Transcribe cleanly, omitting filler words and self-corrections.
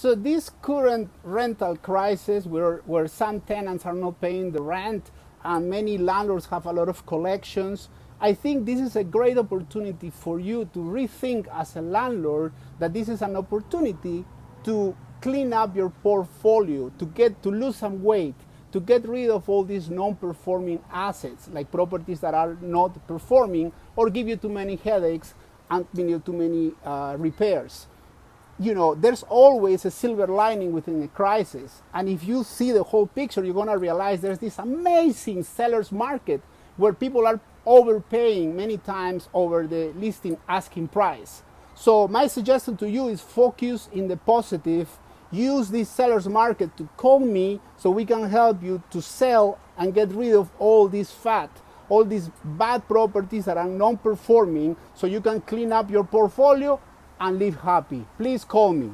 So this current rental crisis where some tenants are not paying the rent and many landlords have a lot of collections, I think this is a great opportunity for you to rethink as a landlord that this is an opportunity to clean up your portfolio, to lose some weight, to get rid of all these non-performing assets, like properties that are not performing or give you too many headaches and too many repairs. There's always a silver lining within a crisis. And if you see the whole picture, you're going to realize there's this amazing seller's market where people are overpaying many times over the listing asking price. So my suggestion to you is focus in the positive. Use this seller's market to call me so we can help you to sell and get rid of all this fat, all these bad properties that are non-performing, so you can clean up your portfolio and live happy. Please call me.